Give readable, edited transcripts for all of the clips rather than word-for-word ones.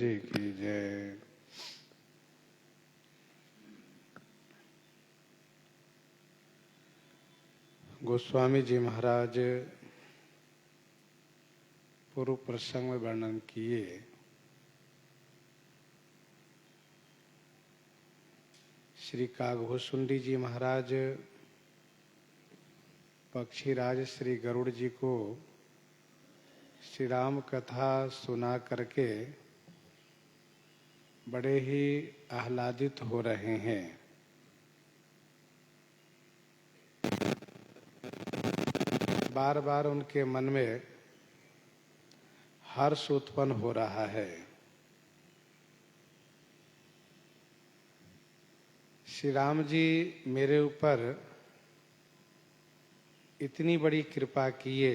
जी की जय। गोस्वामी जी महाराज पूर्व प्रसंग में वर्णन किए श्री कागभूषुंडी जी महाराज पक्षीराज श्री गरुड़ जी को श्री राम कथा सुना करके बड़े ही आह्लादित हो रहे हैं। बार बार उनके मन में हर्ष उत्पन्न हो रहा है। श्री राम जी मेरे ऊपर इतनी बड़ी कृपा किए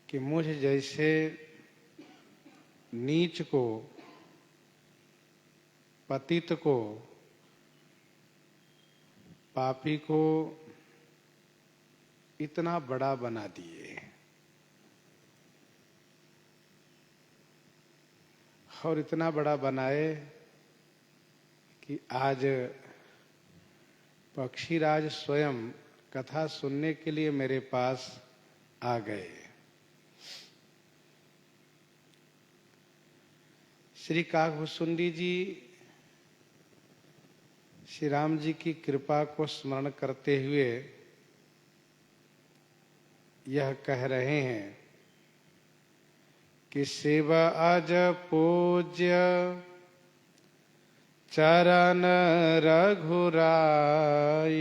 कि मुझ जैसे नीच को, पतित को, पापी को इतना बड़ा बना दिए और इतना बड़ा बनाए कि आज पक्षीराज स्वयं कथा सुनने के लिए मेरे पास आ गए। श्री कागभूषुंडी जी श्री राम जी की कृपा को स्मरण करते हुए यह कह रहे हैं कि शिव अज पूज्य चरण रघुराई,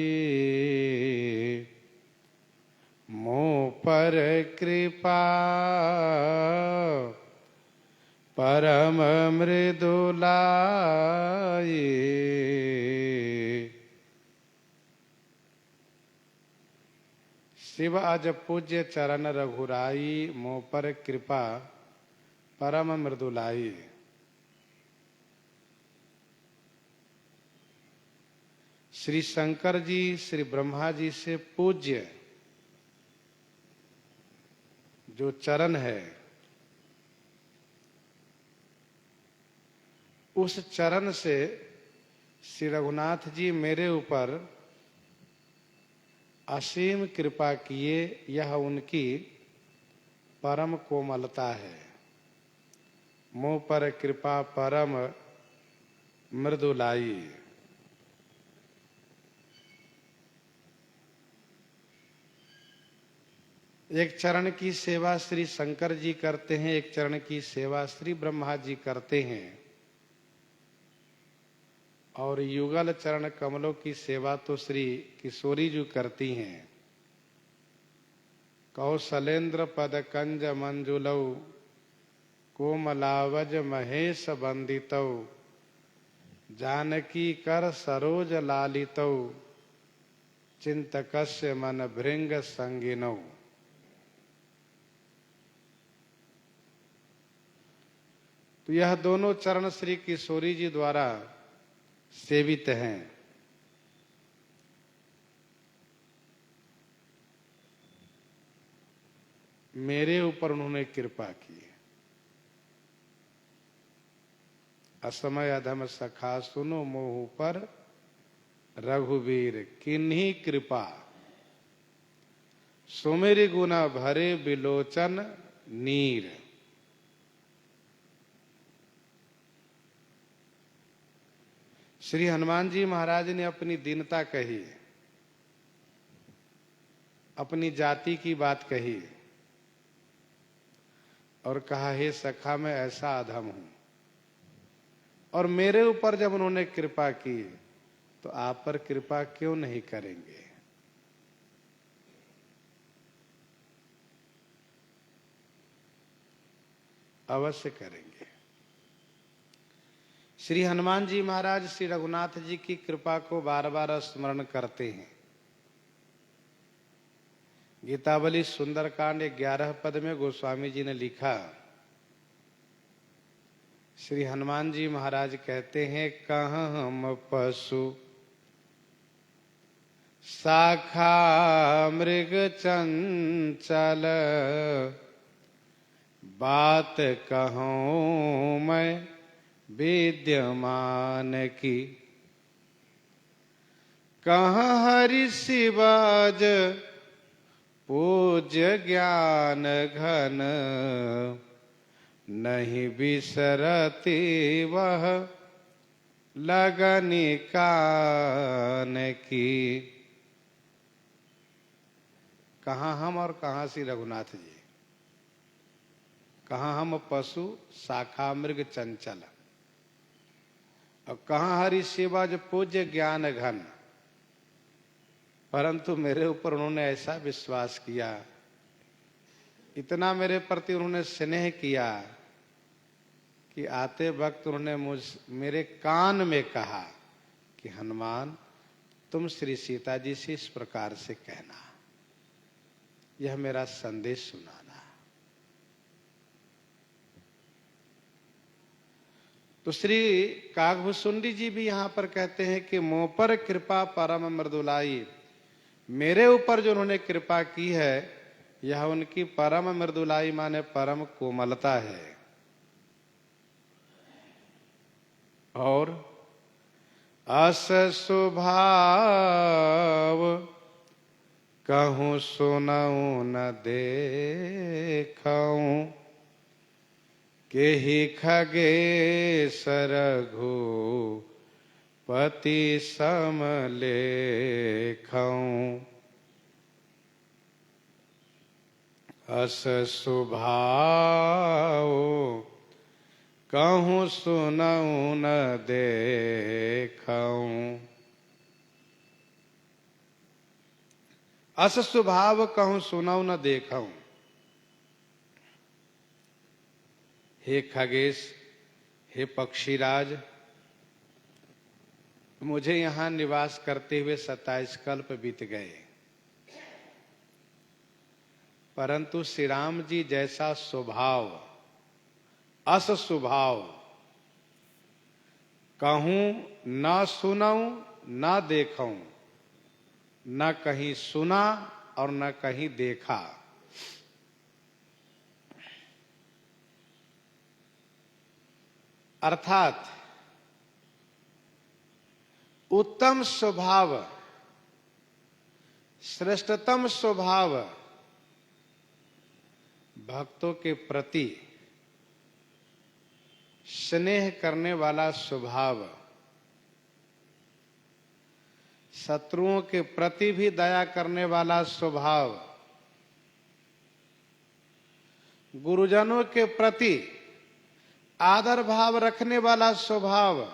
मोह पर कृपा परम मृदुलाई। शिव अज पूज्य चरण रघुराई, मोह पर कृपा परम मृदुलाई। श्री शंकर जी श्री ब्रह्मा जी से पूज्य जो चरण है, उस चरण से श्री रघुनाथ जी मेरे ऊपर असीम कृपा किए। यह उनकी परम कोमलता है। मोह पर कृपा परम मृदुलाई। एक चरण की सेवा श्री शंकर जी करते हैं, एक चरण की सेवा श्री ब्रह्मा जी करते हैं, और युगल चरण कमलों की सेवा तो श्री किशोरी जी करती हैं। कौशलेंद्र पद कंज मंजुलौ, कोमलावज महेश वंदितौ, जानकी कर सरोज लालितौ, चिंतकस्य मन भृंग संगिनौ। तो यह दोनों चरण श्री किशोरी जी द्वारा सेवित हैं। मेरे ऊपर उन्होंने कृपा की। असमय अधम सखा सुनो मोह पर रघुवीर किन्हीं कृपा, सुमिर गुना भरे बिलोचन नीर। श्री हनुमान जी महाराज ने अपनी दीनता कही, अपनी जाति की बात कही और कहा, हे सखा मैं ऐसा अधम हूं, और मेरे ऊपर जब उन्होंने कृपा की तो आप पर कृपा क्यों नहीं करेंगे। अवश्य करेंगे। श्री हनुमान जी महाराज श्री रघुनाथ जी की कृपा को बार बार स्मरण करते हैं। गीतावली सुंदरकांड 11 पद में गोस्वामी जी ने लिखा, श्री हनुमान जी महाराज कहते हैं, कहाँ हम पशु शाखा मृग चंचल, बात कहूँ मैं विद्यमान की, कहाँ हरि शिवाज पूज्य ज्ञान घन, नहीं बिसरती वह लगनी कान की। कहाँ हम और कहाँ श्री रघुनाथ जी, कहाँ हम पशु शाखा मृग चंचल, और कहाँ हरि सेवा जो पूज्य ज्ञान घन। परंतु मेरे ऊपर उन्होंने ऐसा विश्वास किया, इतना मेरे प्रति उन्होंने स्नेह किया कि आते वक्त उन्होंने मेरे कान में कहा कि हनुमान तुम श्री सीता जी से इस प्रकार से कहना, यह मेरा संदेश सुनाना। तो श्री कागभूषुंडी जी भी यहां पर कहते हैं कि मुंह पर कृपा परम मृदुलाई, मेरे ऊपर जो उन्होंने कृपा की है यह उनकी परम मृदुलाई माने परम कोमलता है। और अस स्वभाव कहूँ सुनऊँ न देखऊँ, केहि खगेश रघुपति सम लेखऊँ। अस स्वभाव कहूँ सुनऊँ न देखऊँ, अस स्वभाव कहूँ सुनऊँ न देखऊँ। हे खगेश, हे पक्षीराज, मुझे यहाँ निवास करते हुए 27 कल्प बीत गए, परंतु श्री राम जी जैसा स्वभाव अस स्वभाव कहूं न सुनऊं न देखूं, न कहीं सुना और न कहीं देखा। अर्थात उत्तम स्वभाव, श्रेष्ठतम स्वभाव, भक्तों के प्रति स्नेह करने वाला स्वभाव, शत्रुओं के प्रति भी दया करने वाला स्वभाव, गुरुजनों के प्रति आदर भाव रखने वाला स्वभाव,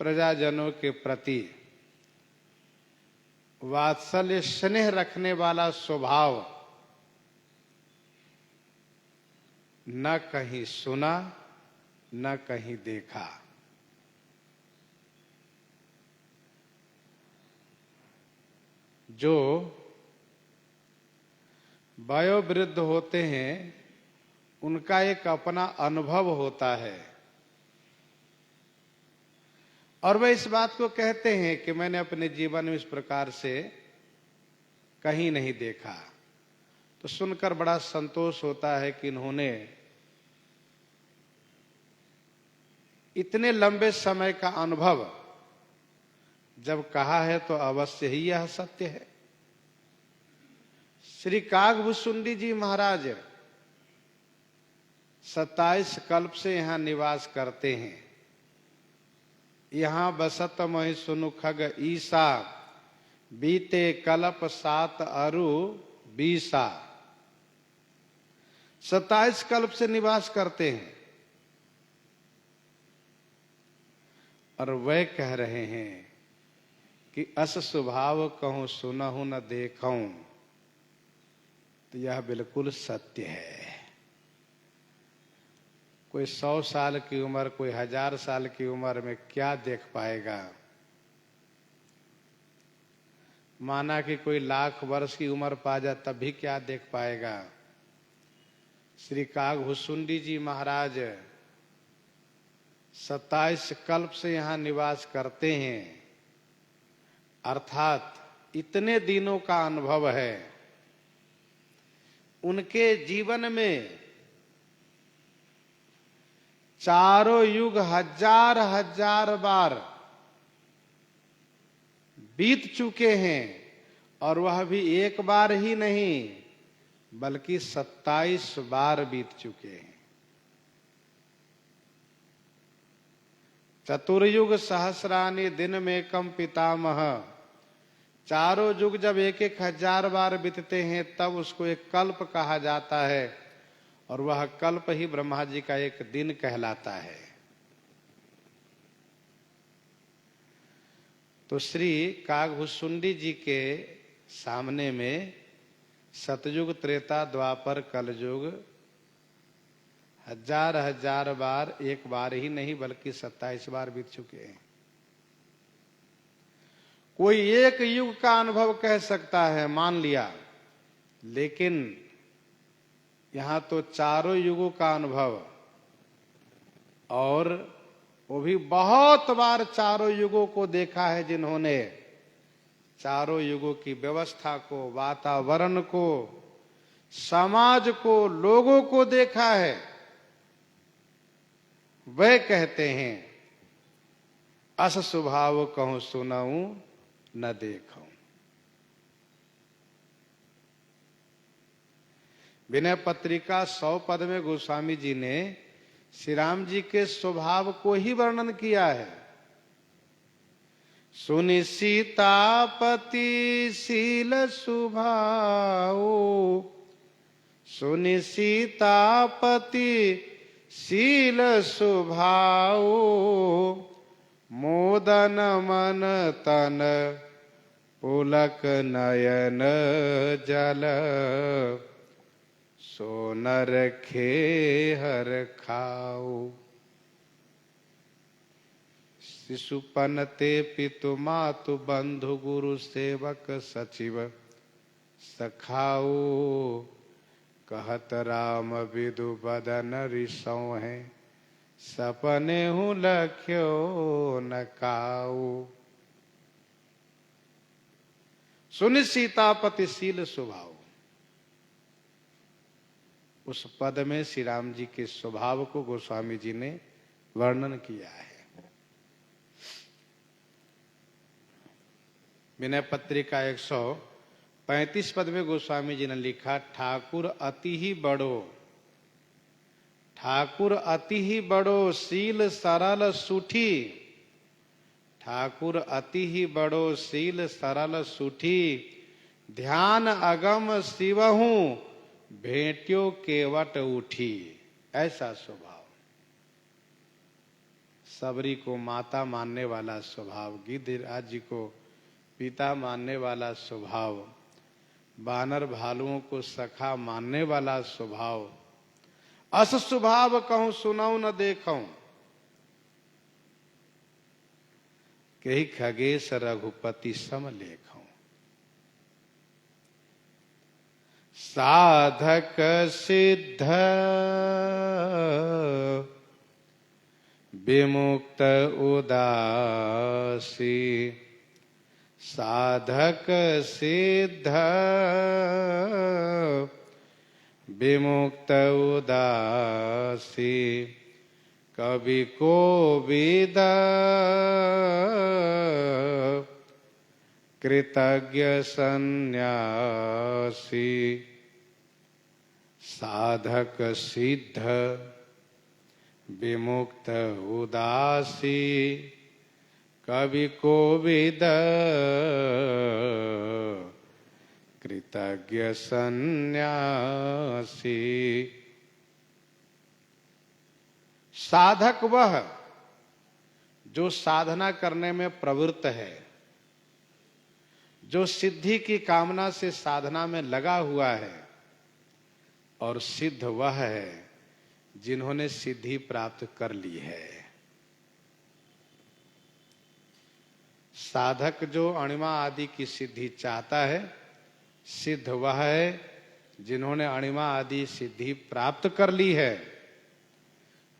प्रजाजनों के प्रति वात्सल्य स्नेह रखने वाला स्वभाव न कहीं सुना न कहीं देखा। जो वयोवृद्ध होते हैं उनका एक अपना अनुभव होता है, और वे इस बात को कहते हैं कि मैंने अपने जीवन में इस प्रकार से कहीं नहीं देखा। तो सुनकर बड़ा संतोष होता है कि इन्होंने इतने लंबे समय का अनुभव जब कहा है तो अवश्य ही यह सत्य है। श्री कागभूषुंडी जी महाराज 27 कल्प से यहाँ निवास करते हैं। यहाँ बसत मोहि सुनु खग ईसा, बीते कल्प 7 अरु 20। 27 कल्प से निवास करते हैं और वह कह रहे हैं कि अस स्वभाव कहूं सुनहु न देखूं। तो यह बिल्कुल सत्य है। कोई 100 साल की उम्र, कोई 1000 साल की उम्र में क्या देख पाएगा। माना कि कोई 1,00,000 वर्ष की उम्र पा जाए तब भी क्या देख पाएगा। श्री कागभूषुंडी जी महाराज 27 कल्प से यहाँ निवास करते हैं, अर्थात इतने दिनों का अनुभव है उनके जीवन में चारों युग हजार हजार बार बीत चुके हैं, और वह भी एक बार ही नहीं बल्कि 27 बार बीत चुके हैं। चतुर्युग सहस्रानि दिन में कम पितामह, चारों युग जब एक एक हजार बार बीतते हैं तब उसको एक कल्प कहा जाता है, और वह कल्प ही ब्रह्मा जी का एक दिन कहलाता है। तो श्री कागभूषुंडी जी के सामने में सतयुग त्रेता द्वापर कलयुग हजार हजार बार, एक बार ही नहीं बल्कि 27 बार बीत चुके हैं। कोई एक युग का अनुभव कह सकता है, मान लिया, लेकिन यहां तो चारों युगों का अनुभव, और वो भी बहुत बार चारों युगों को देखा है जिन्होंने चारों युगों की व्यवस्था को, वातावरण को, समाज को, लोगों को देखा है, वे कहते हैं अस स्वभाव कहूं सुनाऊं न देखूं। विनय पत्रिका 100 पद में गोस्वामी जी ने श्री राम जी के स्वभाव को ही वर्णन किया है। सुनि सीतापति शील स्वभाव, सुनि सीतापति शील स्वभाव, मोदन मन तन पुलक नयन जल, सो नर खे हर खाओ। शिशुपन ते पितु मातु बंधु गुरु सेवक सचिव सखाओ, कहत राम विदु बदन रिसौ है, सपने हूँ लख्यो न काऊ। सुनि सीतापति शील स्वभाव, उस पद में श्री राम जी के स्वभाव को गोस्वामी जी ने वर्णन किया है। विनय पत्रिका 135 पद में गोस्वामी जी ने लिखा, ठाकुर अति ही बड़ो, ठाकुर अति ही बड़ो शील सरल सुठी, ठाकुर अति ही बड़ो शील सरल सुठी, ध्यान अगम शिवहू भेंट्यो केवट उठी। ऐसा स्वभाव, सबरी को माता मानने वाला स्वभाव, गिद्धराज जी को पिता मानने वाला स्वभाव, बानर भालुओं को सखा मानने वाला स्वभाव, अस स्वभाव कहूं सुनाऊं न देखूं, कही खगेश रघुपति सम लेखूं। साधक सिद्ध विमुक्त उदासी, साधक सिद्ध विमुक्त उदासी, कवि को विद कृतज्ञ सन्यासी, साधक सिद्ध विमुक्त उदासी, कवि को विद कृतज्ञ सन्यासी। साधक वह जो साधना करने में प्रवृत्त है, जो सिद्धि की कामना से साधना में लगा हुआ है, और सिद्ध वह है जिन्होंने सिद्धि प्राप्त कर ली है। साधक जो अणिमा आदि की सिद्धि चाहता है, सिद्ध वह है जिन्होंने अणिमा आदि सिद्धि प्राप्त कर ली है।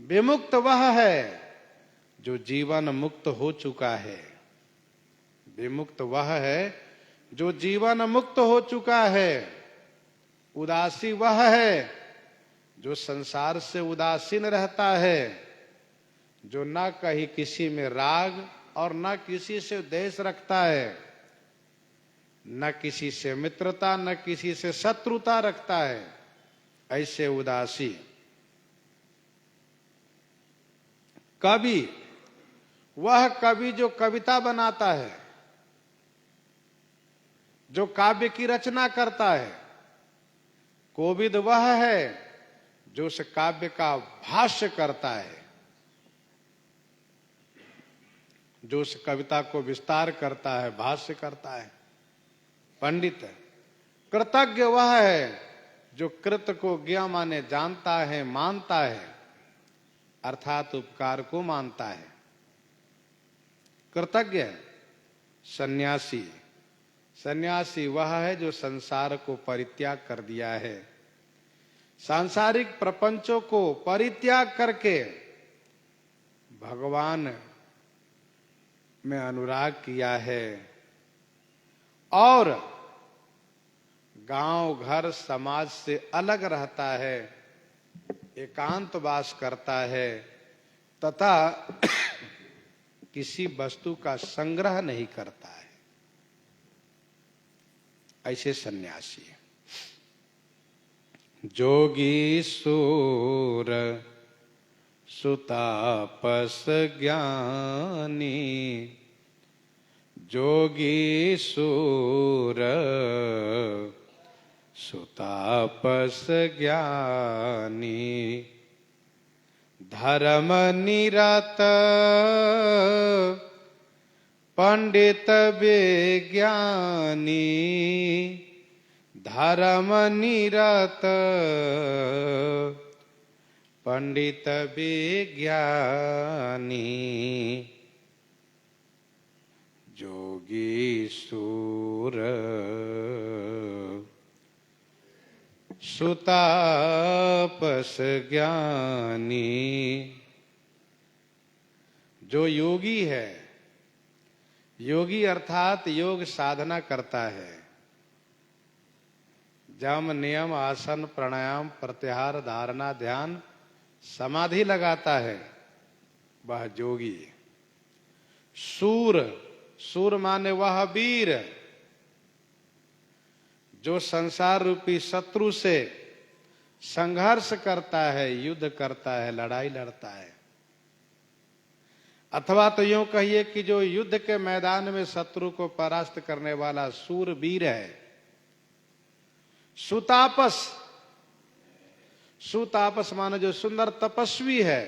विमुक्त वह है जो जीवन मुक्त हो चुका है, विमुक्त वह है जो जीवन मुक्त हो चुका है। उदासी वह है जो संसार से उदासीन रहता है, जो न कहीं किसी में राग और न किसी से द्वेष रखता है, न किसी से मित्रता न किसी से शत्रुता रखता है, ऐसे उदासी। कवि वह कवि जो कविता बनाता है, जो काव्य की रचना करता है। कोविद वह है जो उस काव्य का भाष्य करता है, जो उस कविता को विस्तार करता है, भाष्य करता है। पंडित कृतज्ञ वह है जो कृत को ज्ञ माने जानता है, मानता है, अर्थात उपकार को मानता है। कृतज्ञ। सन्यासी सन्यासी वह है जो संसार को परित्याग कर दिया है, सांसारिक प्रपंचों को परित्याग करके भगवान में अनुराग किया है और गांव घर समाज से अलग रहता है, एकांतवास करता है तथा किसी वस्तु का संग्रह नहीं करता है, ऐसे सन्यासी। जोगी सूर सुतापस ज्ञानी, जोगी सूर सुतापस ज्ञानी, धर्म निरत पंडित विज्ञानी, धर्म निरत पंडित विज्ञानी, जोगी सूर सुतापस ज्ञानी। जो योगी है, योगी अर्थात योग साधना करता है, जम नियम आसन प्राणायाम प्रत्याहार धारणा ध्यान समाधि लगाता है, वह जोगी। सूर, सूर माने वह वीर जो संसार रूपी शत्रु से संघर्ष करता है, युद्ध करता है, लड़ाई लड़ता है। अथवा तो यूं कहिए कि जो युद्ध के मैदान में शत्रु को परास्त करने वाला सूरवीर है। सुतापस, सुतापस माने जो सुंदर तपस्वी है,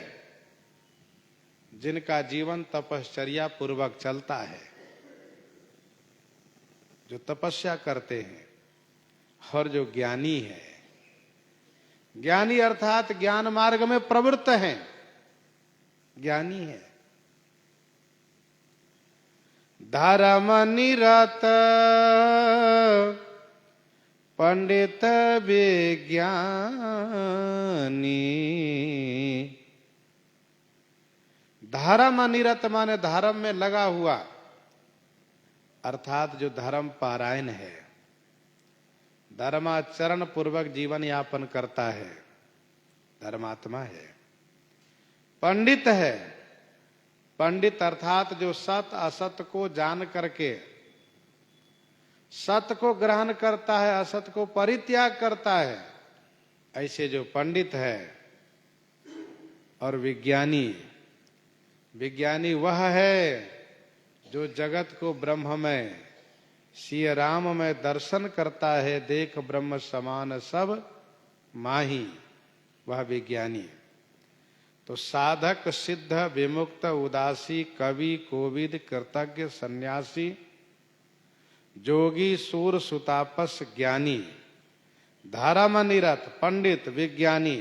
जिनका जीवन तपश्चर्या पूर्वक चलता है, जो तपस्या करते हैं। और जो ज्ञानी है, ज्ञानी अर्थात ज्ञान मार्ग में प्रवृत्त हैं, ज्ञानी है। धर्म निरत पंडित विज्ञानी, धर्म निरत माने धर्म में लगा हुआ, अर्थात जो धर्म पारायण है, धर्माचरण पूर्वक जीवन यापन करता है, धर्मात्मा है। पंडित है, पंडित अर्थात जो सत असत को जान करके सत्य को ग्रहण करता है, असत को परित्याग करता है, ऐसे जो पंडित है। और विज्ञानी, विज्ञानी वह है जो जगत को ब्रह्म में सिय राम में दर्शन करता है, देख ब्रह्म समान सब माही, वह विज्ञानी। तो साधक सिद्ध विमुक्त उदासी कवि कोविद कृतज्ञ सन्यासी जोगी सूर सुतापस ज्ञानी धर्म निरत पंडित विज्ञानी,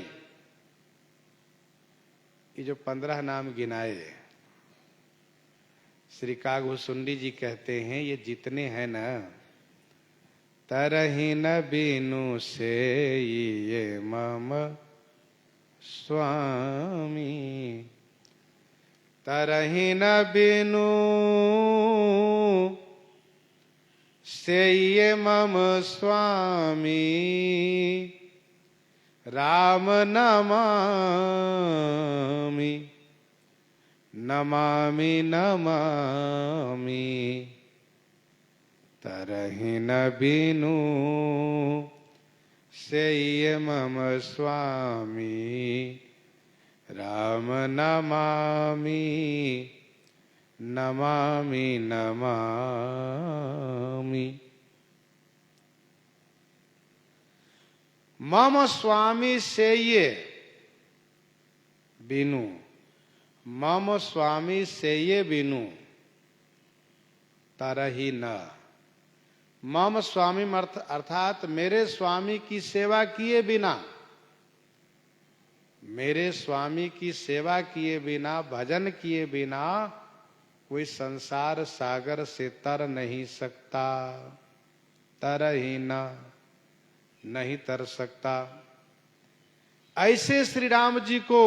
ये जो 15 नाम गिनाए श्री कागभूषुंडी जी कहते हैं, ये जितने हैं न, तरहि न बीनु से ये मम स्वामी, तरहि न बीनु से ये मम स्वामी राम नमामि नमामि नमामि तरहि न बीनु से ये मम स्वामी राम नमामि नमामि नमामि। मम स्वामी से ये बिनु, मम स्वामी से ये बिनु तरहि न। मम स्वामी अर्थात मेरे स्वामी की सेवा किए बिना, मेरे स्वामी की सेवा किए बिना, भजन किए बिना कोई संसार सागर से तर नहीं सकता। तरहि न, नहीं तर सकता। ऐसे श्री राम जी को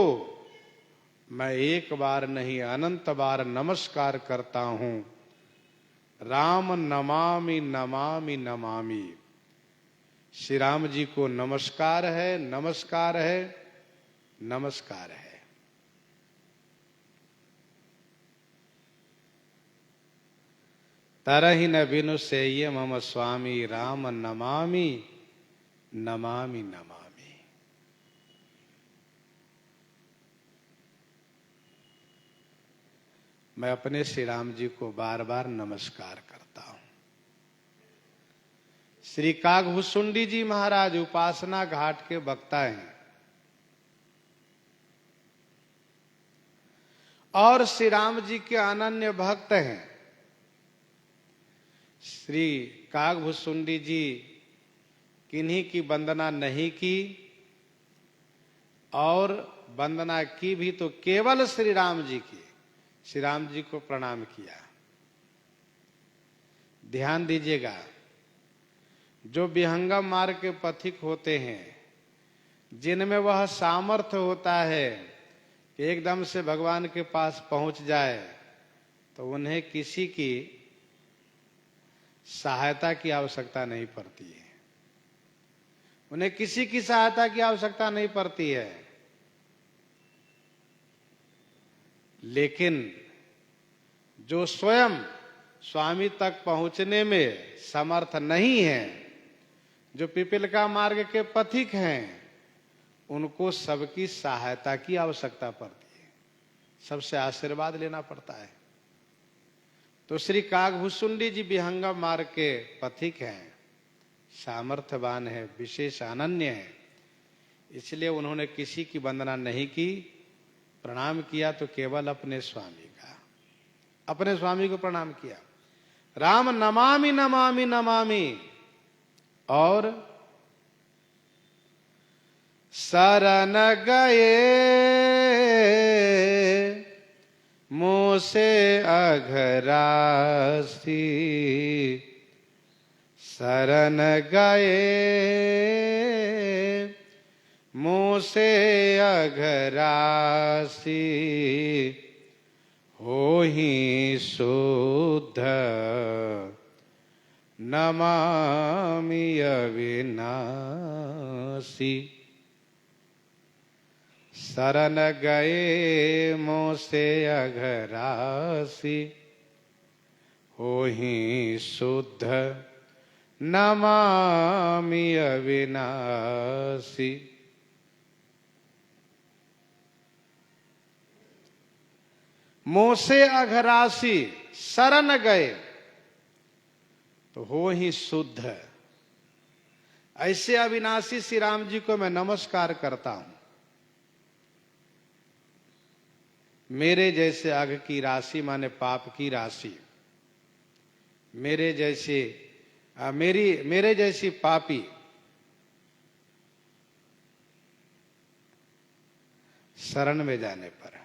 मैं एक बार नहीं अनंत बार नमस्कार करता हूं। राम नमामि नमामि नमामि। श्री राम जी को नमस्कार है, नमस्कार है, नमस्कार है। तरहि न बिनु से ये मम स्वामी राम नमामि नमामि नमामि। मैं अपने श्री राम जी को बार बार नमस्कार करता हूं। श्री कागभूषुंडी जी महाराज उपासना घाट के वक्ता हैं और श्री राम जी के अनन्य भक्त हैं। श्री कागभूषुंडी जी किन्हीं की वंदना नहीं की और वंदना की भी तो केवल श्री राम जी की। श्री राम जी को प्रणाम किया। ध्यान दीजिएगा, जो विहंगम मार्ग के पथिक होते हैं, जिनमें वह सामर्थ्य होता है कि एकदम से भगवान के पास पहुंच जाए, तो उन्हें किसी की सहायता की आवश्यकता नहीं पड़ती है। उन्हें किसी की सहायता की आवश्यकता नहीं पड़ती है। लेकिन जो स्वयं स्वामी तक पहुंचने में समर्थ नहीं है, जो पिपीलिका मार्ग के पथिक हैं, उनको सबकी सहायता की आवश्यकता पड़ती है, सबसे आशीर्वाद लेना पड़ता है। तो श्री कागभूषुंडी जी विहंगम मार्ग के पथिक हैं, सामर्थ्यवान है, विशेष अनन्य है, इसलिए उन्होंने किसी की वंदना नहीं की। प्रणाम किया तो केवल अपने स्वामी का, अपने स्वामी को प्रणाम किया। राम नमामि नमामि नमामि। और शरण गए मुँह से अघरासी, शरण गए मुँह से अघरासी, होहि शुद्ध नमामि अविनाशी। शरण गए मुँह से अघरासी, होहि शुद्ध नमामि अविनाशी। मुँह से अघरासी, शरण गए तो हो ही शुद्ध। ऐसे अविनाशी श्री राम जी को मैं नमस्कार करता हूं। मेरे जैसे अघ की राशि माने पाप की राशि, मेरे जैसी पापी शरण में जाने पर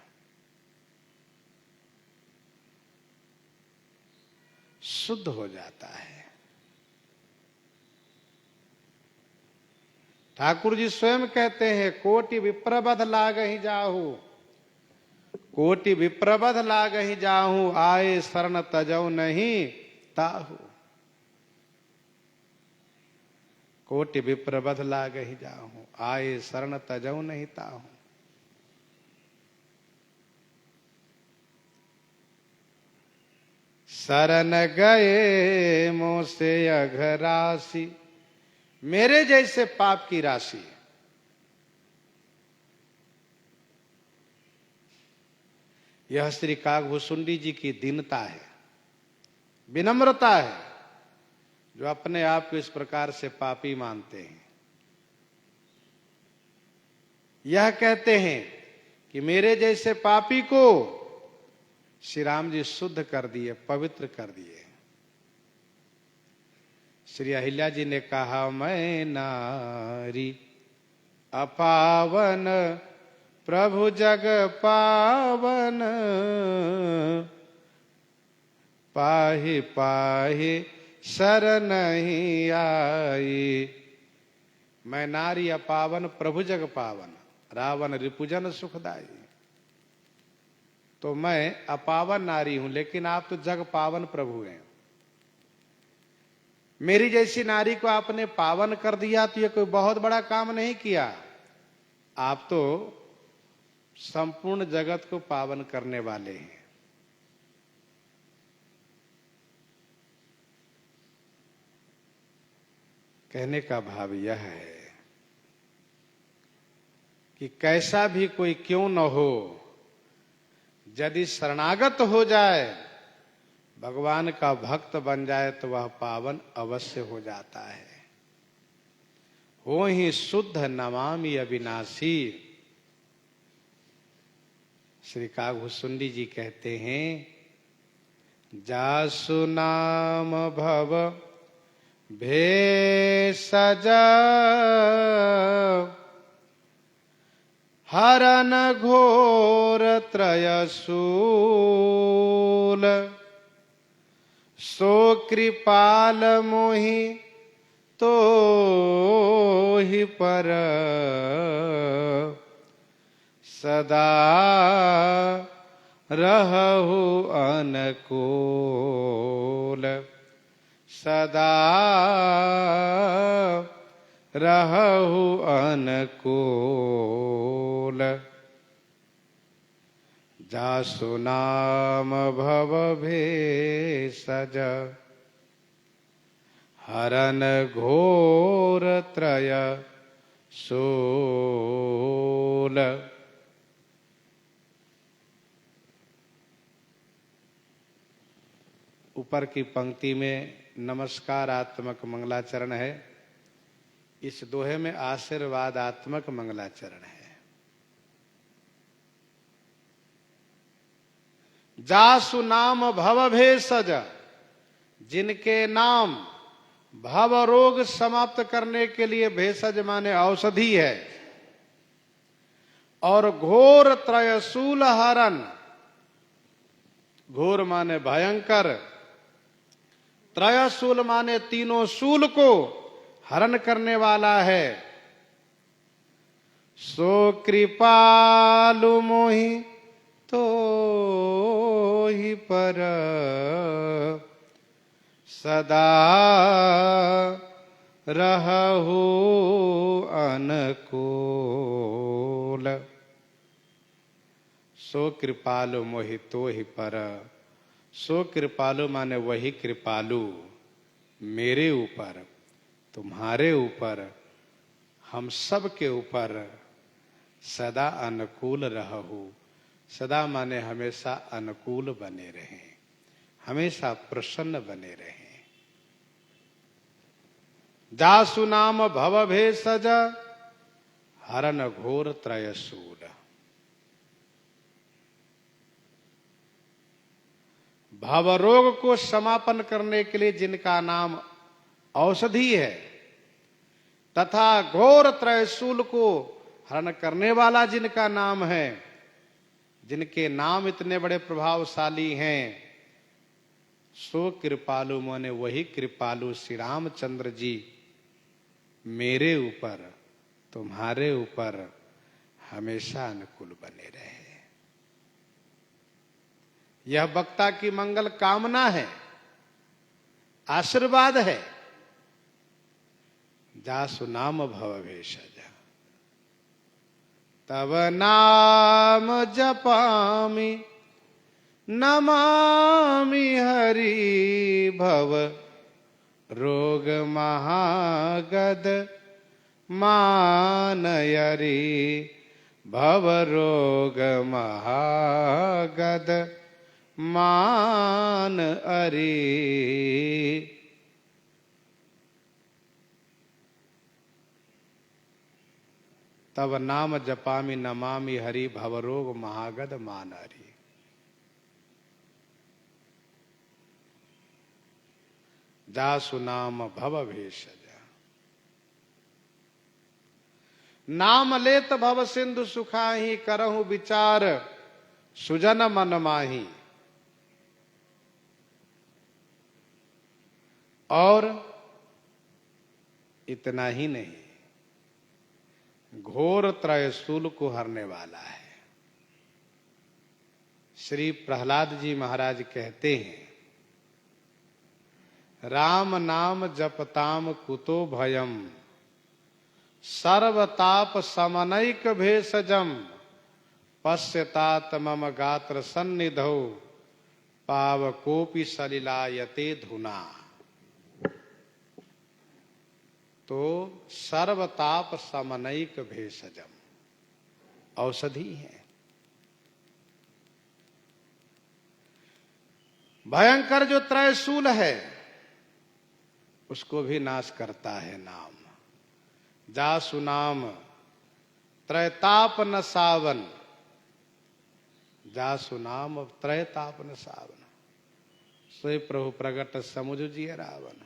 शुद्ध हो जाता है। ठाकुर जी स्वयं कहते हैं, कोटि विप्रबध लागहि जाहू, कोटि विप्रबध लागहि जाहू, आए शरण तजौ नहीं ताहू। कोटि विप्र बध लागहि जाहूं, आए शरण तजऊ नहीं ताहूं। शरण गए मोह से अघरासी, मेरे जैसे पाप की राशि। यह श्री कागभूषुंडी जी की दीनता है, विनम्रता है, जो अपने आप को इस प्रकार से पापी मानते हैं। यह कहते हैं कि मेरे जैसे पापी को श्री राम जी शुद्ध कर दिए, पवित्र कर दिए। श्री अहिल्या जी ने कहा, मैं नारी अपावन प्रभु जग पावन, पाहि पाहि शरण ही आई। मैं नारी अपावन प्रभु जग पावन, रावण रिपुजन सुखदाई। तो मैं अपावन नारी हूं, लेकिन आप तो जग पावन प्रभु हैं। मेरी जैसी नारी को आपने पावन कर दिया तो ये कोई बहुत बड़ा काम नहीं किया, आप तो संपूर्ण जगत को पावन करने वाले हैं। कहने का भाव यह है कि कैसा भी कोई क्यों न हो, यदि शरणागत हो जाए, भगवान का भक्त बन जाए, तो वह पावन अवश्य हो जाता है। हो ही शुद्ध नमामि अविनाशी। श्री कागभूषुंडी जी कहते हैं, जासु नाम भव भेषज, हरन घोर त्रयशूल, सो कृपाल मोहि तो ही पर, सदा रहु अनुकूल, सदा रहु अनुकूल। जासु नाम भव भेषज, हरन घोर त्रय शूल। ऊपर की पंक्ति में नमस्कारात्मक मंगलाचरण है, इस दोहे में आशीर्वादात्मक मंगलाचरण है। जासु नाम भव भेषज, जिनके नाम भव रोग समाप्त करने के लिए भेषज माने औषधि है, और घोर त्रयशूल हरन, घोर माने भयंकर, त्रयशूल माने तीनों शूल को हरण करने वाला है। सो कृपालु मोहि तो ही पर, सदा रहु अनुकूल। सो कृपालु मोहि तो ही पर, सो कृपालु माने वही कृपालु मेरे ऊपर, तुम्हारे ऊपर, हम सब के ऊपर सदा अनुकूल रहु। सदा माने हमेशा अनुकूल बने रहें, हमेशा प्रसन्न बने रहें। जासु नाम भव भेषज, हरन घोर त्रयशूल। भवरोग को समापन करने के लिए जिनका नाम औषधि है, तथा घोर त्रयशूल को हरण करने वाला जिनका नाम है, जिनके नाम इतने बड़े प्रभावशाली हैं, सो कृपालु माने वही कृपालु श्री रामचंद्र जी मेरे ऊपर, तुम्हारे ऊपर हमेशा अनुकूल बने रहे। यह वक्ता की मंगल कामना है, आशीर्वाद है। जासु नाम भव भेषज। तब नाम जपामि नमामि हरि भव रोग महागद मानयरि भव रोग महागद मान अरि। तब नाम जपामि नमामि हरि भव रोग महागद मान हरि। जासु नाम भव भेषज। नाम लेत भव सिंधु सुखाही करहु विचार सुजन मन माही। और इतना ही नहीं, घोर त्रयशूल को हरने वाला है। श्री प्रहलाद जी महाराज कहते हैं, राम नाम जपताम कुतो भयम सर्वताप समनैक भेषजम पश्यतात मम गात्र सन्निधौ पावकोपि सलिलायते धुना। तो सर्वताप समनैक भेषजम औषधि है। भयंकर जो त्रयशूल है उसको भी नाश करता है नाम। जासु नाम त्रयताप न सावन। जासु नाम त्रयताप न सावन। सोई प्रभु प्रगट समुझ जिय रावण।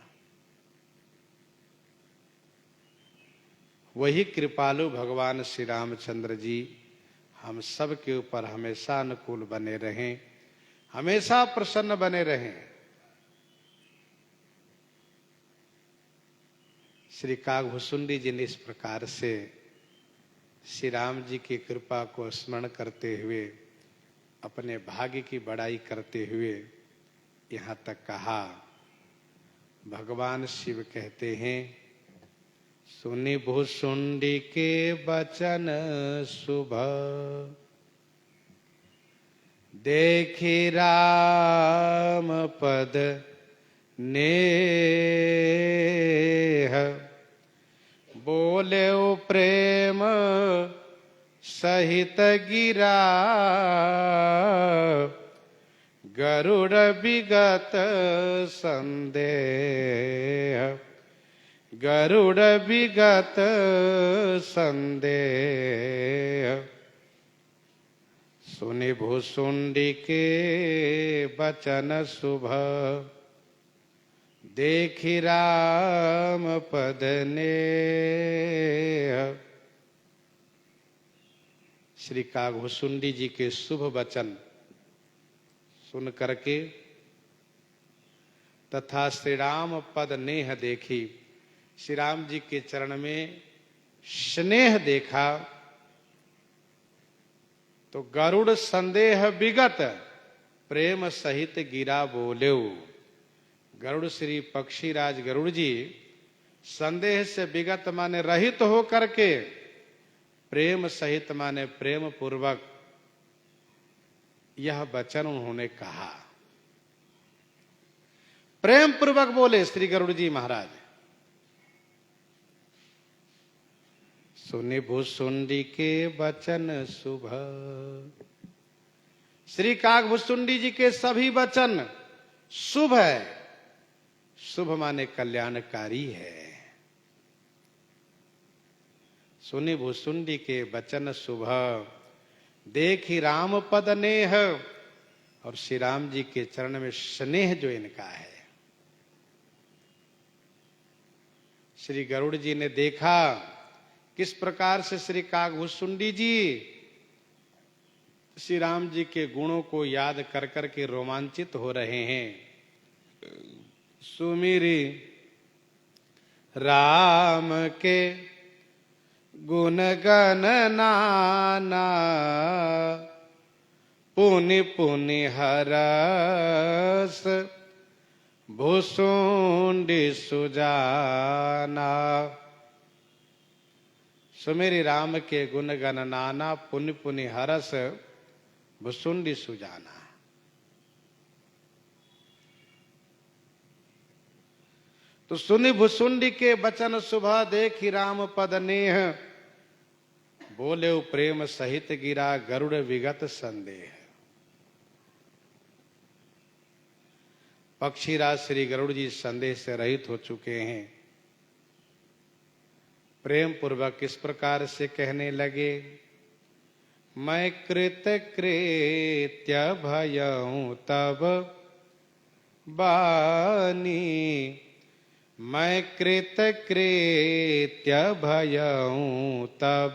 वही कृपालु भगवान श्री रामचंद्र जी हम सब के ऊपर हमेशा अनुकूल बने रहें, हमेशा प्रसन्न बने रहें। श्री कागभुसुंडी जी ने इस प्रकार से श्री राम जी की कृपा को स्मरण करते हुए अपने भाग्य की बड़ाई करते हुए यहाँ तक कहा। भगवान शिव कहते हैं, सुनि भुसुंडी के वचन शुभ देखी राम पद नेह बोले ओ प्रेम सहित गिरा गरुड़ विगत संदेह गरुड़ विगत संदेह। सुनि भुसुंडी के वचन शुभ देखी राम पद नेह। श्री कागभुसुंडी जी के शुभ वचन सुन करके तथा श्री राम पद नेह देखी, श्री राम जी के चरण में स्नेह देखा तो गरुड़ संदेह विगत प्रेम सहित गिरा बोलेऊ। गरुड़ श्री पक्षीराज गरुड़ जी संदेह से विगत माने रहित हो करके प्रेम सहित माने प्रेम पूर्वक यह वचन उन्होंने कहा। प्रेम पूर्वक बोले श्री गरुड़ जी महाराज। सुनि भुसुंडी के वचन शुभ। श्री कागभुसुंडी जी के सभी वचन शुभ है। शुभ माने कल्याणकारी है। सुनि भुसुंडी के वचन शुभ देखी राम पद नेह। और श्री राम जी के चरण में स्नेह जो इनका है। श्री गरुड़ जी ने देखा किस प्रकार से श्री कागभुसुंडी जी श्री राम जी के गुणों को याद कर कर के रोमांचित हो रहे हैं। सुमिरी राम के गुण गण नाना पुनि पुनि हरस भुसुंडी सुजाना। सुमेरी राम के गुण गण नाना, पुनि पुनि हरस भुसुंडी सुजाना। तो सुनि भुसुंडी के बचन सुभा, देखी राम पद नेह, बोले प्रेम सहित गिरा गरुड़ विगत संदेह। पक्षीराज श्री गरुड़ जी संदेह से रहित हो चुके हैं। प्रेम पूर्वक इस प्रकार से कहने लगे, मैं कृत कृत्य भयऊं तब बानी, मैं कृत कृत्य भयऊं तब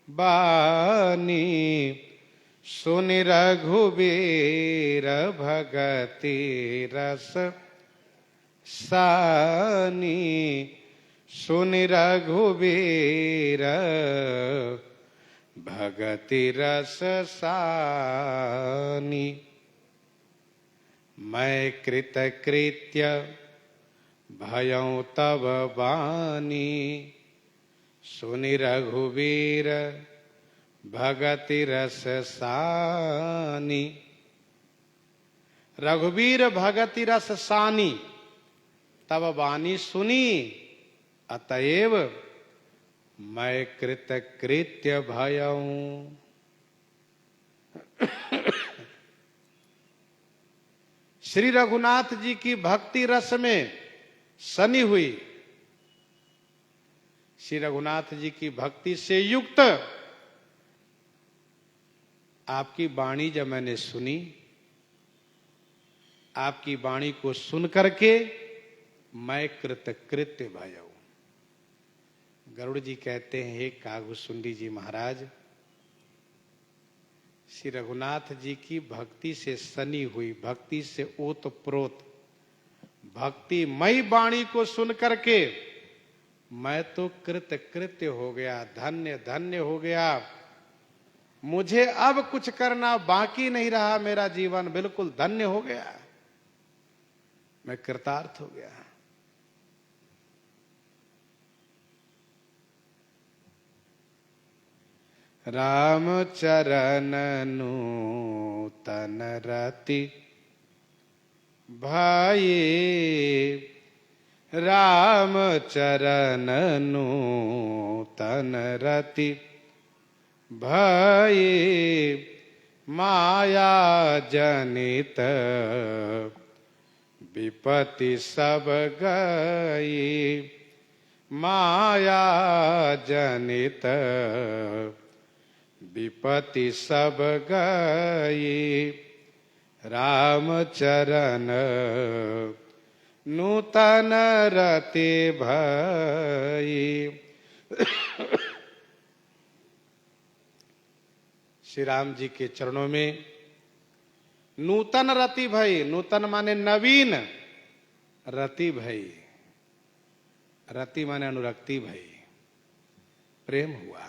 बानी, सुनि रघुबीर भगति रस सानी, सुनि रघुबीर भगति रस सानी। मैं कृत कृत्य भयऊं तब बानी, सुनि रघुबीर भगति रस सानी। रघुबीर भगति रस सानी तब बानी सुनी, अतएव मैं कृत कृत्य भयऊं। श्री रघुनाथ जी की भक्ति रस में सनी हुई, श्री रघुनाथ जी की भक्ति से युक्त आपकी वाणी जब मैंने सुनी, आपकी वाणी को सुन करके मैं कृतकृत्य भयऊं। गरुड़ जी कहते हैं, हे कागभुसुंडी जी महाराज, श्री रघुनाथ जी की भक्ति से सनी हुई, भक्ति से ओतप्रोत, भक्ति मई वाणी को सुन करके मैं तो कृतकृत्य हो गया, धन्य धन्य हो गया। मुझे अब कुछ करना बाकी नहीं रहा, मेरा जीवन बिल्कुल धन्य हो गया, मैं कृतार्थ हो गया। राम चरण नूतन रति भाई, राम चरण नूतन रति भाई, माया जनित विपत्ति सब गई, माया जनित विपत्ति सब गई, राम चरण नूतन रति भई। श्री राम जी के चरणों में नूतन रति भई, नूतन माने नवीन, रति भई, रति माने अनुरक्ति भई, प्रेम हुआ।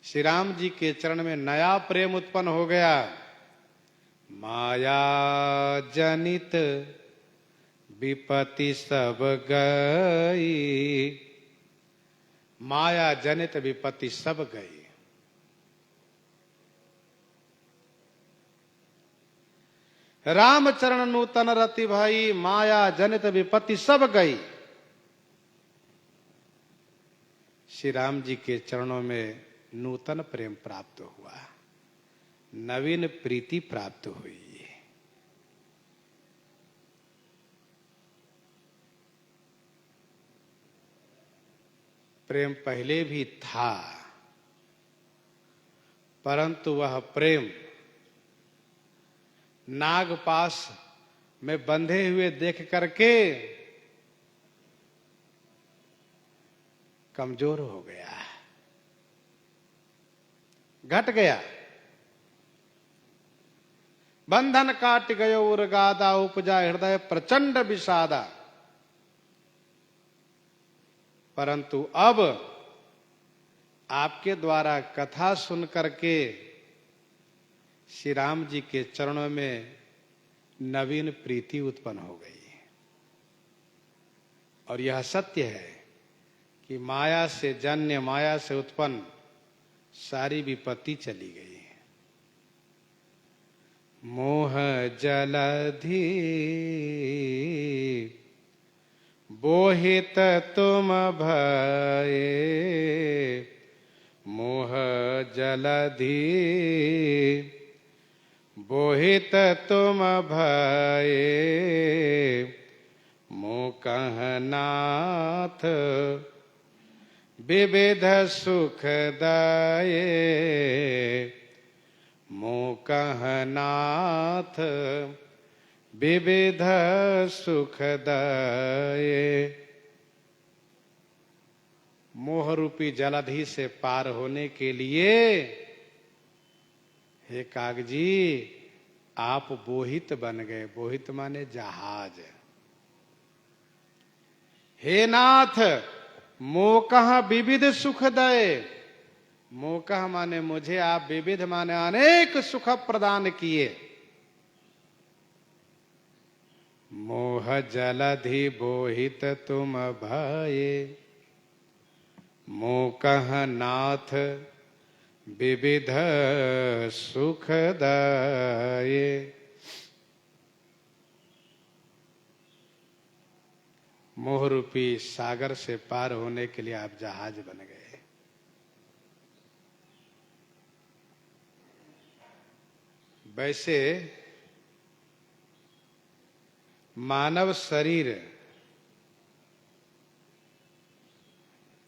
श्री राम जी के चरण में नया प्रेम उत्पन्न हो गया। माया जनित विपत्ति सब गई, माया जनित विपत्ति सब गई। रामचरण नूतन रति भाई, माया जनित विपत्ति सब गई। श्री राम जी के चरणों में नूतन प्रेम प्राप्त हुआ, नवीन प्रीति प्राप्त हुई। प्रेम पहले भी था, परंतु वह प्रेम नागपाश में बंधे हुए देख करके कमजोर हो गया, घट गया। बंधन काट गयो उर्गादा, उपजा हृदय प्रचंड विषादा। परंतु अब आपके द्वारा कथा सुन करके श्री राम जी के चरणों में नवीन प्रीति उत्पन्न हो गई। और यह सत्य है कि माया से जन्य, माया से उत्पन्न सारी विपत्ति चली गई। मोह जलधि बोहित तुम भये, मोह जलधि बोहित तुम भये, मोकह नाथ विविध सुख दये, मोकह नाथ विविध सुख दये। मोह रूपी जलधि से पार होने के लिए हे कागजी आप बोहित बन गए। बोहित माने जहाज। हे नाथ मोकह विविध सुख दये। मोकह माने मुझे आप, विविध माने अनेक सुख प्रदान किए। मोह जलधि बोहित तुम भये, मोकह नाथ विविध सुख दये। मोह रूपी सागर से पार होने के लिए आप जहाज बन गए। वैसे मानव शरीर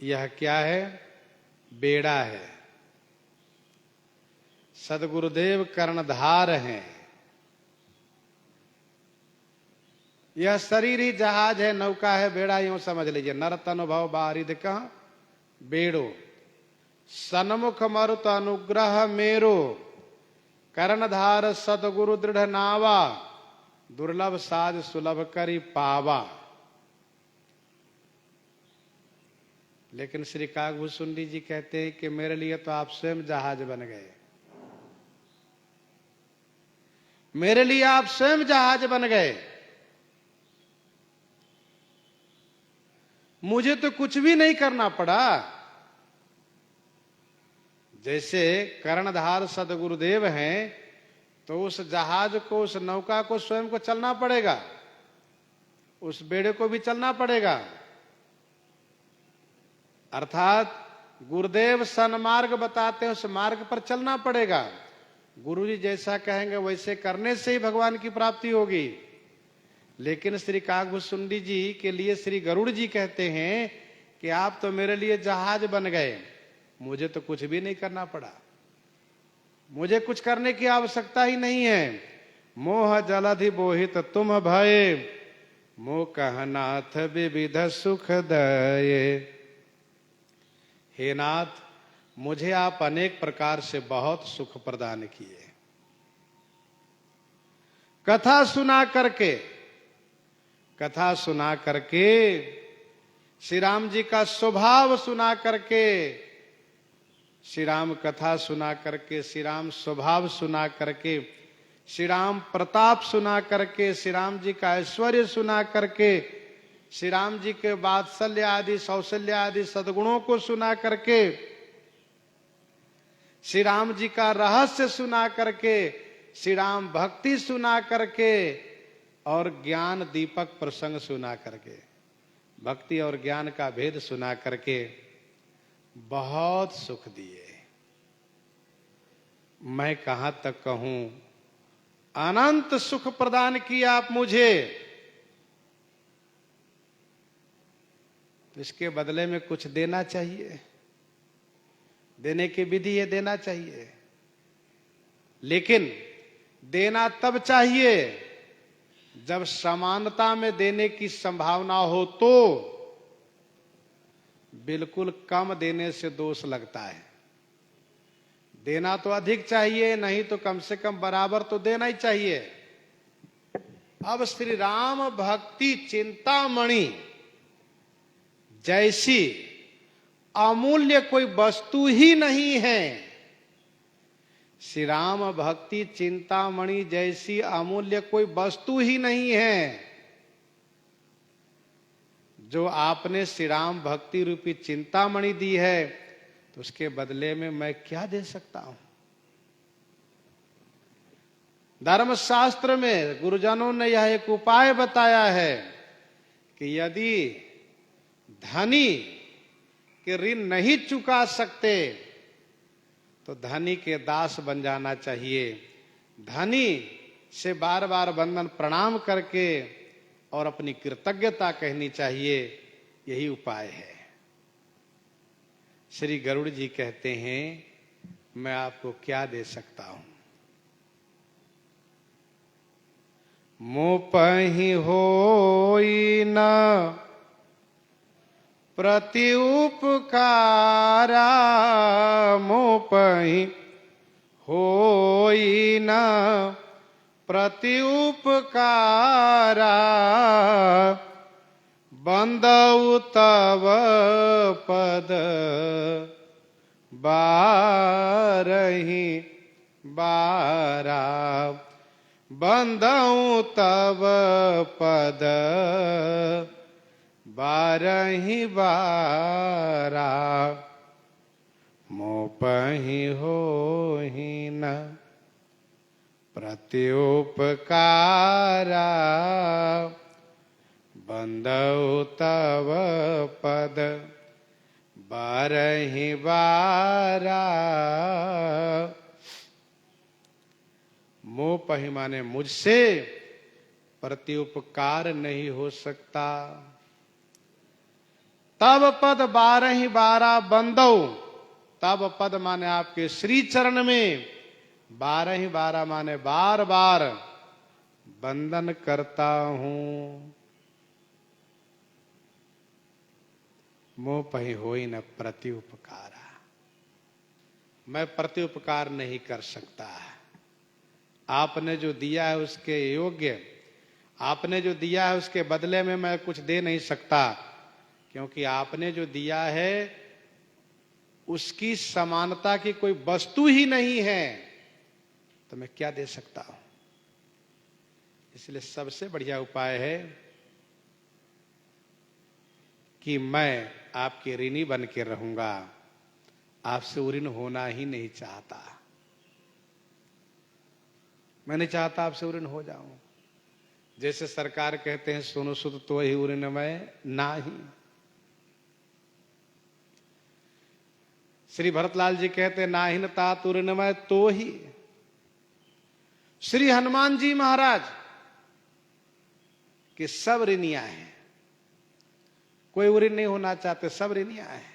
यह क्या है? बेड़ा है। सद्गुरुदेव कर्णधार हैं। यह शरीर ही जहाज है, नौका है, बेड़ा यूं समझ लीजिए। नर तनुभव बारिद कह बेड़ो, सन्मुख मरुत अनुग्रह मेरो, कर्णधार सतगुरु दृढ़ नावा, दुर्लभ साज सुलभ करी पावा। लेकिन श्री कागभूषुंडी जी कहते हैं कि मेरे लिए तो आप स्वयं जहाज बन गए। मेरे लिए आप स्वयं जहाज बन गए। मुझे तो कुछ भी नहीं करना पड़ा। जैसे कर्णधार सदगुरुदेव हैं तो उस जहाज को, उस नौका को स्वयं को चलना पड़ेगा, उस बेड़े को भी चलना पड़ेगा। अर्थात गुरुदेव सन्मार्ग बताते हैं, उस मार्ग पर चलना पड़ेगा। गुरुजी जैसा कहेंगे वैसे करने से ही भगवान की प्राप्ति होगी। लेकिन श्री कागभूषुंडी जी के लिए श्री गरुड़ जी कहते हैं कि आप तो मेरे लिए जहाज बन गए, मुझे तो कुछ भी नहीं करना पड़ा, मुझे कुछ करने की आवश्यकता ही नहीं है। मोह जलधि बोहित तुम भये, मोकह नाथ विविध सुख दये। हे नाथ मुझे आप अनेक प्रकार से बहुत सुख प्रदान किए। कथा सुना करके, कथा सुना करके, श्री राम जी का स्वभाव सुना करके, श्री राम कथा सुना करके, श्री राम स्वभाव सुना करके, श्री राम प्रताप सुना करके, श्री राम जी का ऐश्वर्य सुना करके, श्री राम जी के वात्सल्य आदि सौशल्य आदि सद्गुणों को सुना करके, श्री राम जी का रहस्य सुना करके, श्री राम भक्ति सुना करके और ज्ञान दीपक प्रसंग सुना करके, भक्ति और ज्ञान का भेद सुना करके बहुत सुख दिए। मैं कहां तक कहूं, अनंत सुख प्रदान किया आप मुझे। इसके बदले में कुछ देना चाहिए, देने की विधि है, देना चाहिए। लेकिन देना तब चाहिए जब समानता में देने की संभावना हो, तो बिल्कुल कम देने से दोष लगता है। देना तो अधिक चाहिए, नहीं तो कम से कम बराबर तो देना ही चाहिए। अब श्री राम भक्ति चिंतामणि जैसी अमूल्य कोई वस्तु ही नहीं है। श्री राम भक्ति चिंतामणि जैसी अमूल्य कोई वस्तु ही नहीं है जो आपने श्री राम भक्ति रूपी चिंतामणि दी है, तो उसके बदले में मैं क्या दे सकता हूं? धर्मशास्त्र में गुरुजनों ने यह एक उपाय बताया है कि यदि धनी के ऋण नहीं चुका सकते तो धनी के दास बन जाना चाहिए। धनी से बार बार वंदन प्रणाम करके और अपनी कृतज्ञता कहनी चाहिए। यही उपाय है। श्री गरुड़ जी कहते हैं, मैं आपको क्या दे सकता हूं? मोह पहि होई न प्रति उपकारा, मोह पहि होई न प्रति उपकारा, बंदउ तव पद बारहि बारा, बंदउ तव पद बारहि बारा, मोह पहि होहि न प्रति उपकारा, बंदउ तव पद बारहि बारा। मोह पहि माने मुझसे प्रति उपकार नहीं हो सकता। तब पद बारहि बारा बंदौ, तब पद माने आपके श्री चरण में, बारहि बारा माने बार बार वंदन करता हूं। मोह पहि होई न प्रति उपकारा, मैं प्रति उपकार नहीं कर सकता। आपने जो दिया है उसके योग्य, आपने जो दिया है उसके बदले में मैं कुछ दे नहीं सकता, क्योंकि आपने जो दिया है उसकी समानता की कोई वस्तु ही नहीं है, तो मैं क्या दे सकता हूं? इसलिए सबसे बढ़िया उपाय है कि मैं आपके ऋणी बन के रहूंगा, आपसे ऋण होना ही नहीं चाहता। मैं नहीं चाहता आपसे ऋण हो जाऊं। जैसे सरकार कहते हैं सुनो सुध तो ही ऋण में नाही। श्री भरतलाल जी कहते हैं नाहिन तात ऋण में तो ही। श्री हनुमान जी महाराज के सब ऋणियां हैं, कोई ऋण नहीं होना चाहते, सब ऋणियां हैं।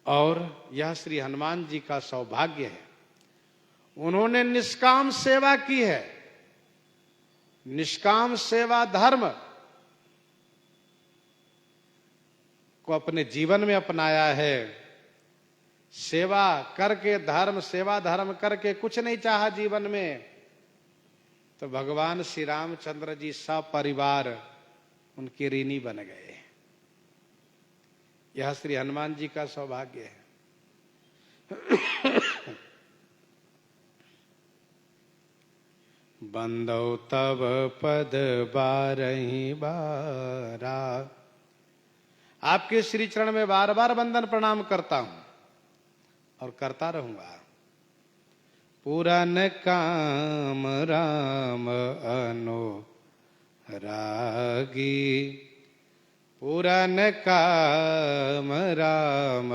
और यह श्री हनुमान जी का सौभाग्य है, उन्होंने निष्काम सेवा की है। निष्काम सेवा धर्म को अपने जीवन में अपनाया है। सेवा करके धर्म, सेवा धर्म करके कुछ नहीं चाहा जीवन में, तो भगवान श्री रामचंद्र जी सपरिवार उनके ऋणी बन गए। यह श्री हनुमान जी का सौभाग्य है। बंदौ तब पद बारहि बारा, आपके श्री चरण में बार बार वंदन प्रणाम करता हूं और करता रहूंगा। पूरन काम राम अनुरागी, पूरन काम राम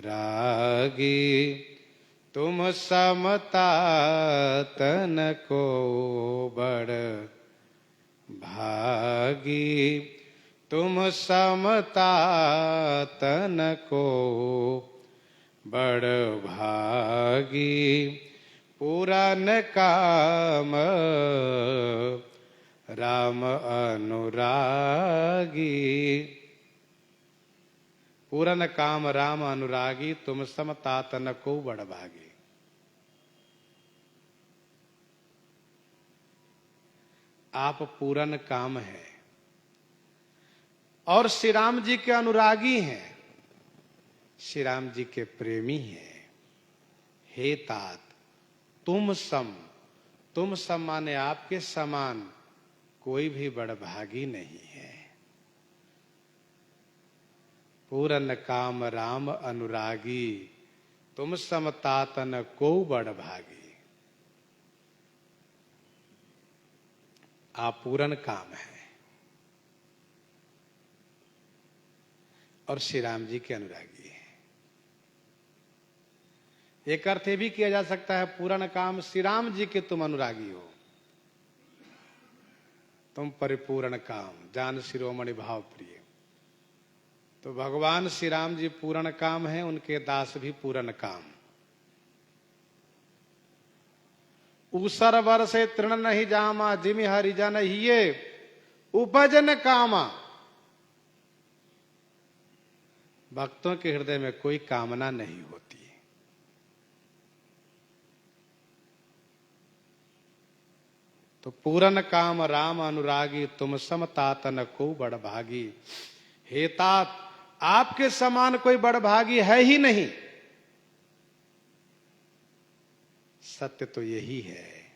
अनुरागी, तुम समता तन को बड़ भागी, तुम समता तन को बड़ भागी, पूरन काम राम अनुरागी, पूरन काम राम अनुरागी, तुम समता तन को बड़ भागी। आप पूरन काम है और श्री राम जी के अनुरागी हैं, श्री राम जी के प्रेमी हैं। हे तात तुम सम तुम सब माने आपके समान कोई भी बड़भागी नहीं है। पूरन काम राम अनुरागी, तुम सम तातन को बड़भागी। आप पूरन काम है और श्री राम जी के अनुरागी है। एक अर्थ ये भी किया जा सकता है, पूरन काम श्री राम जी के तुम अनुरागी हो। तुम परिपूर्ण काम जान शिरोमणि भाव प्रिय। तो भगवान श्री राम जी पूर्ण काम है, उनके दास भी पूर्ण काम। ऊसर वर से तृण नहीं जामा, जिमि हरिजन हिये उपजन कामा। भक्तों के हृदय में कोई कामना नहीं होती। तो पूरन काम राम अनुरागी, तुम सम तातन को बड़भागी। हे तात, आपके समान कोई बड़भागी है ही नहीं। सत्य तो यही है,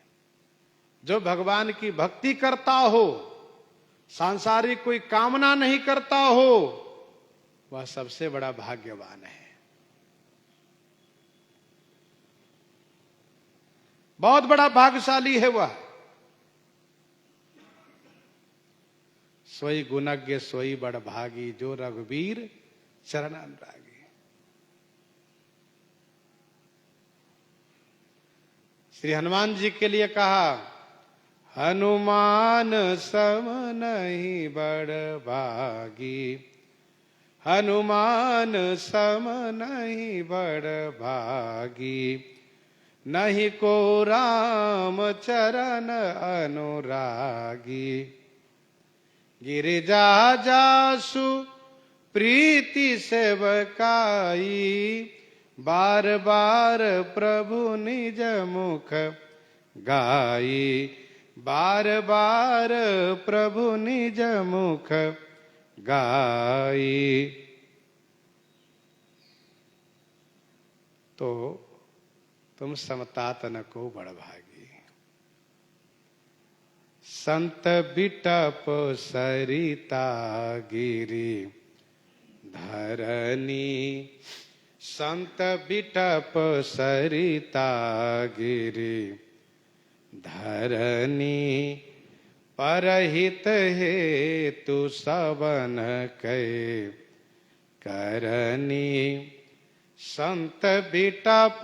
जो भगवान की भक्ति करता हो, सांसारिक कोई कामना नहीं करता हो, वह सबसे बड़ा भाग्यवान है। बहुत बड़ा भाग्यशाली है वह। सोई गुणज्ञ सोई बड़भागी, जो रघुवीर चरण अनुरागी। श्री हनुमान जी के लिए कहा, हनुमान सम नहीं बड़भागी, हनुमान सम नहीं बड़भागी। नहीं को राम चरण अनुरागी। गिरिजा जासु प्रीति सेवकाई, बार बार प्रभु निज मुख गाई। बार बार प्रभु निज मुख गाई। तो तुम समतातन को बड़भागी। संत बिटप सरिता गिरी धरनी। संत बिटप सरिता गिरी धरनी। परहित हेतु सबन कै करनी। संत बिटप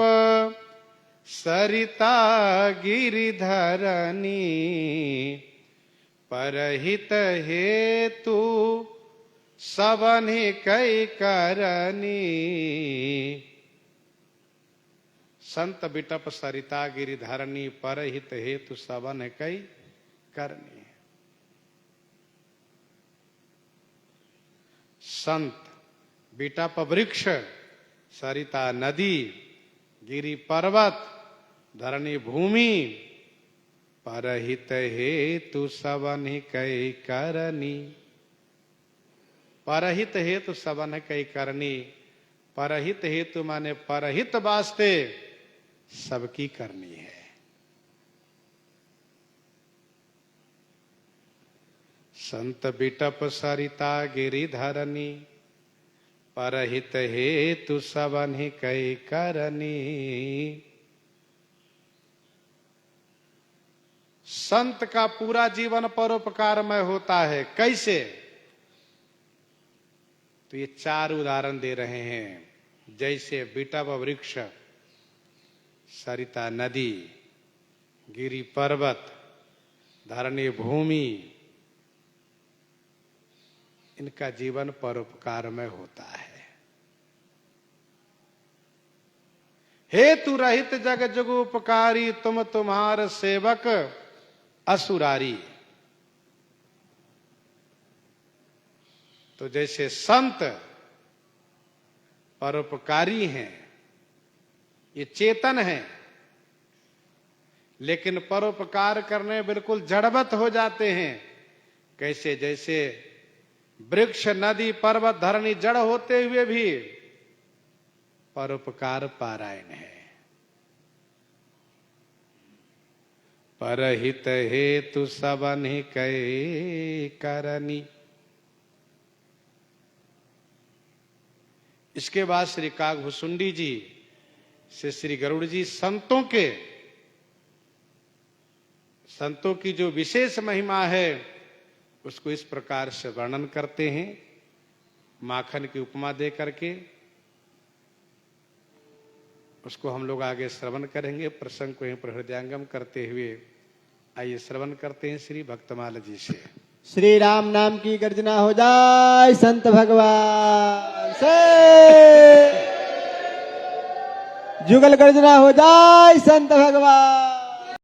सरिता गिरिधरनी। परहित हेतु सबनि कै करनी। संत बिटप सरिता गिरिधरनी। परहित हेतु सबन कै करनी। संत बिटप वृक्ष, सरिता नदी, गिरि पर्वत, धरणी भूमि। परहित हेतु सबनि कै करनी। परहित हेतु सबन कै करनी। परहित हेतु माने परहित वास्ते सबकी करनी है। संत बिटप सरिता गिरि धरनी। परहित हेतु सबनि कै करनी। संत का पूरा जीवन परोपकारमय होता है। कैसे? तो ये चार उदाहरण दे रहे हैं। जैसे बिटप वृक्ष, सरिता नदी, गिरि पर्वत, धरणी भूमि, इनका जीवन परोपकारमय होता है। हेतु रहित जग जुगुपकारी, तुम तुम्हार सेवक असुरारी। तो जैसे संत परोपकारी हैं, ये चेतन हैं, लेकिन परोपकार करने बिल्कुल जड़वत हो जाते हैं। कैसे? जैसे वृक्ष, नदी, पर्वत, धरणी जड़ होते हुए भी परोपकार पारायण है। परहित हेतु सबन कहे करनी। इसके बाद श्री काकभुसुंडी जी से श्री गरुड़ जी संतों की जो विशेष महिमा है उसको इस प्रकार से वर्णन करते हैं, माखन की उपमा दे करके। उसको हम लोग आगे श्रवण करेंगे। प्रसंग को यहीं पर हृदयंगम करते हुए आइए श्रवण करते हैं श्री भक्तमाल जी से। श्री राम नाम की गर्जना हो जाए संत भगवान से, जुगल गर्जना हो जाए संत भगवान।